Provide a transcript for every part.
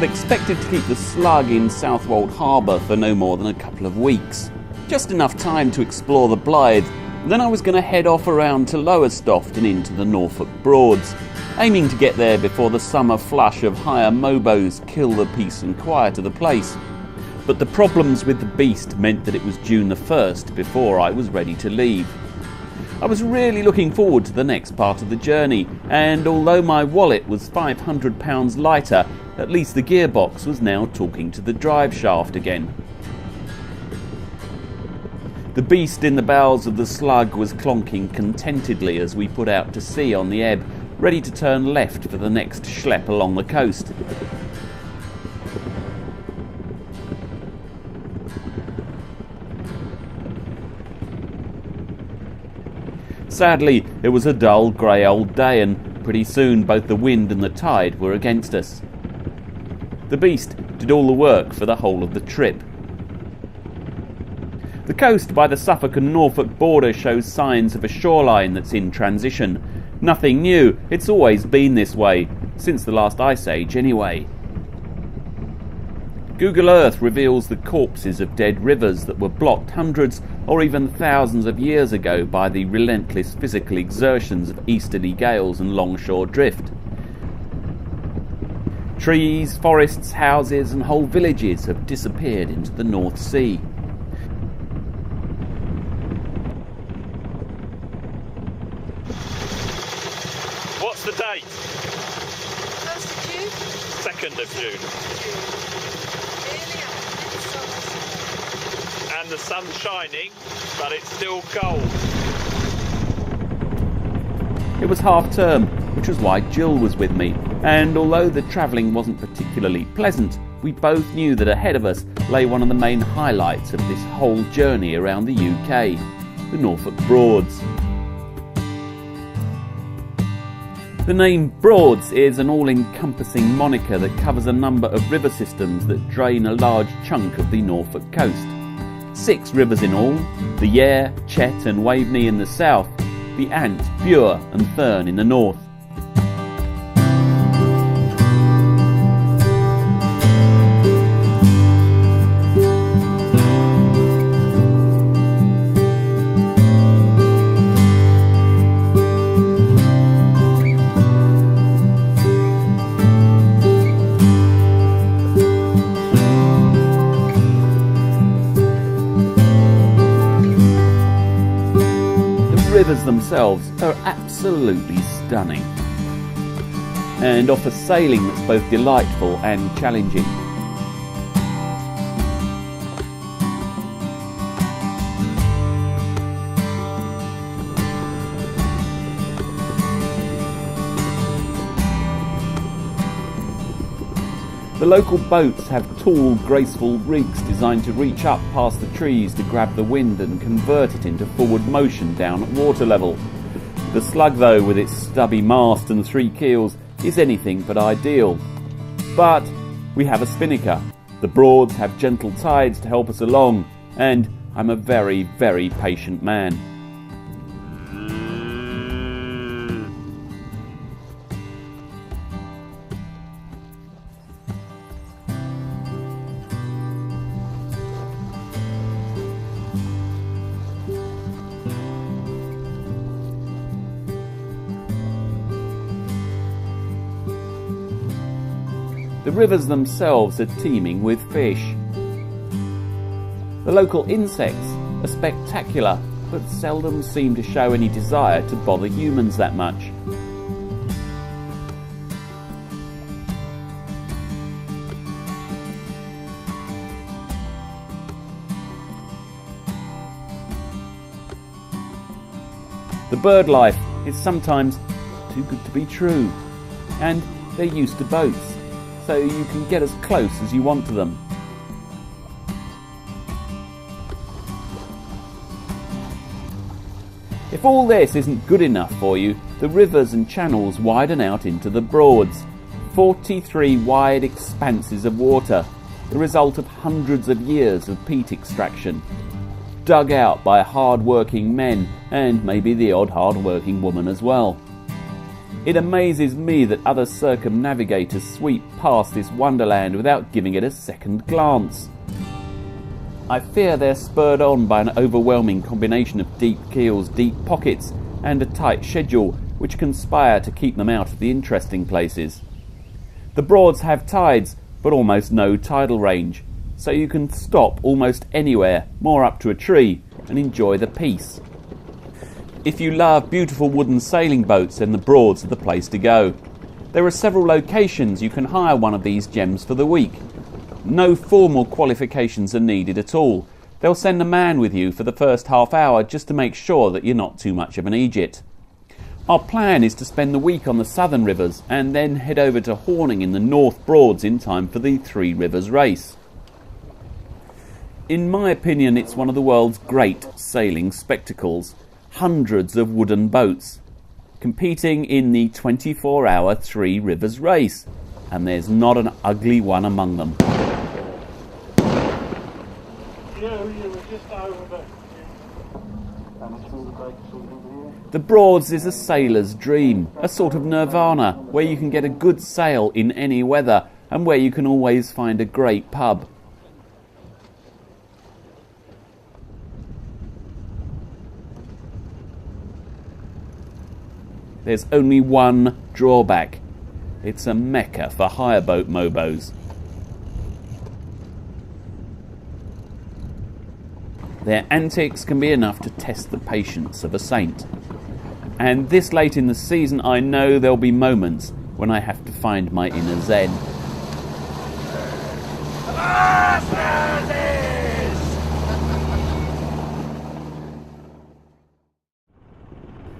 I'd expected to keep the Slug in Southwold harbour for no more than a couple of weeks. Just enough time to explore the Blythe, and then I was going to head off around to Lowestoft and into the Norfolk Broads, aiming to get there before the summer flush of higher mobos kill the peace and quiet of the place. But the problems with the beast meant that it was June the 1st before I was ready to leave. I was really looking forward to the next part of the journey, and although my wallet was £500 lighter, at least the gearbox was now talking to the drive shaft again. The beast in the bows of the Slug was clonking contentedly as we put out to sea on the ebb, ready to turn left for the next schlep along the coast. Sadly, it was a dull, grey old day, and pretty soon both the wind and the tide were against us. The beast did all the work for the whole of the trip. The coast by the Suffolk and Norfolk border shows signs of a shoreline that's in transition. Nothing new, it's always been this way, since the last ice age anyway. Google Earth reveals the corpses of dead rivers that were blocked hundreds or even thousands of years ago by the relentless physical exertions of easterly gales and longshore drift. Trees, forests, houses and whole villages have disappeared into the North Sea. What's the date? 1st of June? 2nd of June. And the sun's shining, but it's still cold. It was half term, which was why Jill was with me, and although the travelling wasn't particularly pleasant, we both knew that ahead of us lay one of the main highlights of this whole journey around the UK, the Norfolk Broads. The name Broads is an all-encompassing moniker that covers a number of river systems that drain a large chunk of the Norfolk coast. 6 rivers in all: the Yare, Chet and Waveney in the south, the Ant, Bure and Thurne in the north. Rivers themselves are absolutely stunning and offer sailing that's both delightful and challenging. The local boats have tall, graceful rigs designed to reach up past the trees to grab the wind and convert it into forward motion down at water level. The Slug, though, with its stubby mast and 3 keels, is anything but ideal. But we have a spinnaker. The Broads have gentle tides to help us along, and I'm a very, very patient man. The rivers themselves are teeming with fish. The local insects are spectacular, but seldom seem to show any desire to bother humans that much. The bird life is sometimes too good to be true, and they're used to boats, so you can get as close as you want to them. If all this isn't good enough for you, the rivers and channels widen out into the Broads. 43 wide expanses of water, the result of hundreds of years of peat extraction, dug out by hard-working men and maybe the odd hard-working woman as well. It amazes me that other circumnavigators sweep past this wonderland without giving it a second glance. I fear they're spurred on by an overwhelming combination of deep keels, deep pockets, and a tight schedule, which conspire to keep them out of the interesting places. The Broads have tides, but almost no tidal range, so you can stop almost anywhere, more up to a tree, and enjoy the peace. If you love beautiful wooden sailing boats, then the Broads are the place to go. There are several locations you can hire one of these gems for the week. No formal qualifications are needed at all. They'll send a man with you for the first half hour just to make sure that you're not too much of an idiot. Our plan is to spend the week on the southern rivers and then head over to Horning in the North Broads in time for the Three Rivers race. In my opinion, it's one of the world's great sailing spectacles. Hundreds of wooden boats competing in the 24-hour Three Rivers race, and there's not an ugly one among them. The Broads is a sailor's dream, a sort of nirvana where you can get a good sail in any weather and where you can always find a great pub. There's only one drawback. It's a mecca for hireboat mobos. Their antics can be enough to test the patience of a saint. And this late in the season, I know there'll be moments when I have to find my inner zen.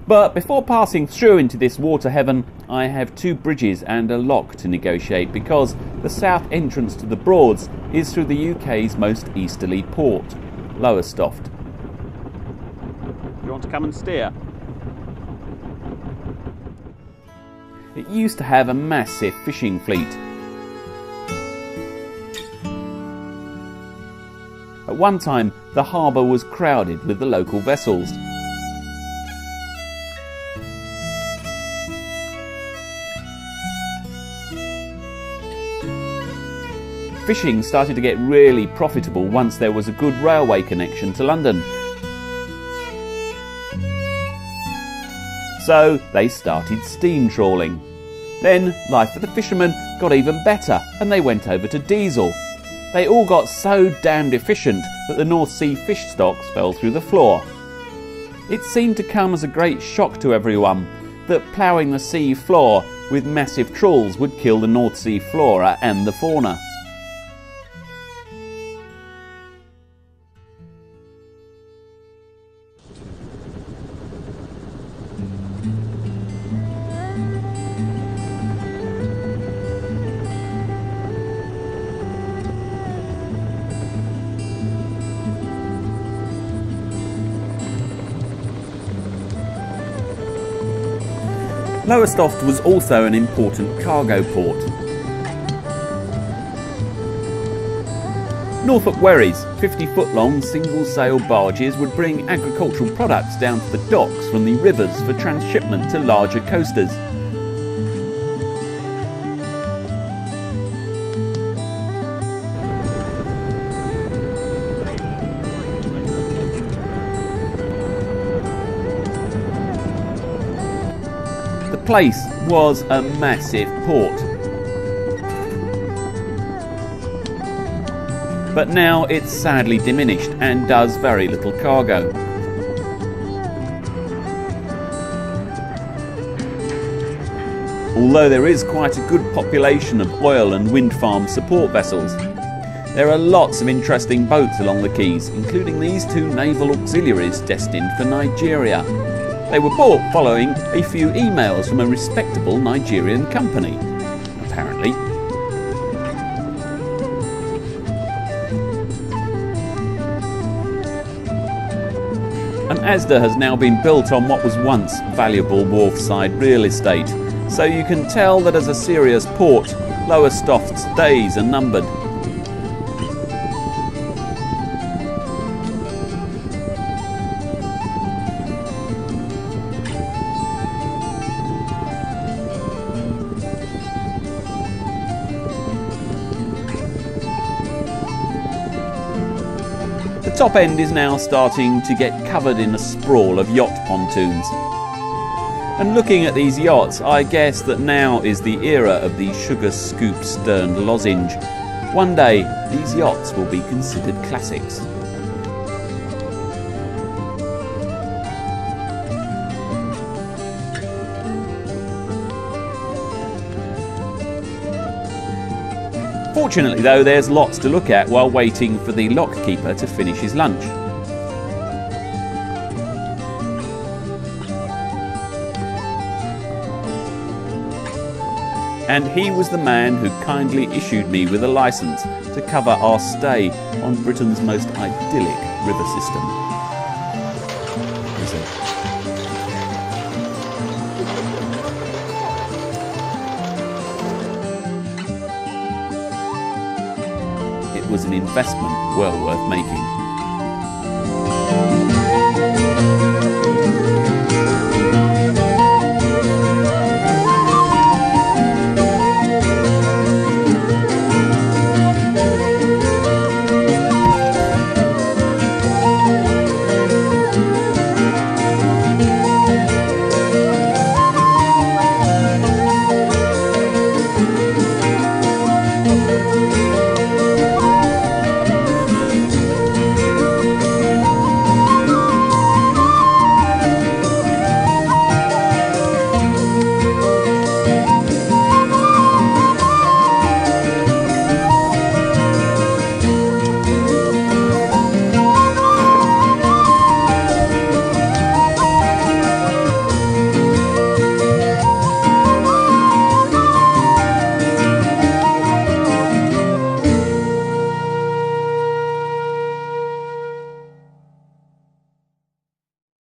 But before passing through into this water heaven, I have two bridges and a lock to negotiate because the south entrance to the Broads is through the UK's most easterly port, Lowestoft. You want to come and steer? It used to have a massive fishing fleet. At one time, the harbour was crowded with the local vessels. Fishing started to get really profitable once there was a good railway connection to London. So they started steam trawling. Then life for the fishermen got even better and they went over to diesel. They all got so damned efficient that the North Sea fish stocks fell through the floor. It seemed to come as a great shock to everyone that ploughing the sea floor with massive trawls would kill the North Sea flora and the fauna. Lowestoft was also an important cargo port. Norfolk wherries, 50-foot-long single-sail barges, would bring agricultural products down to the docks from the rivers for transshipment to larger coasters. The place was a massive port. But now it's sadly diminished and does very little cargo. Although there is quite a good population of oil and wind farm support vessels, there are lots of interesting boats along the quays, including these two naval auxiliaries destined for Nigeria. They were bought following a few emails from a respectable Nigerian company, apparently. An Asda has now been built on what was once valuable wharfside real estate, so you can tell that as a serious port, Lowestoft's days are numbered. top end is now starting to get covered in a sprawl of yacht pontoons. And looking at these yachts, I guess that now is the era of the sugar scoop stern lozenge. One day, these yachts will be considered classics. Fortunately though, there's lots to look at while waiting for the lockkeeper to finish his lunch. And he was the man who kindly issued me with a licence to cover our stay on Britain's most idyllic river system. It was an investment well worth making.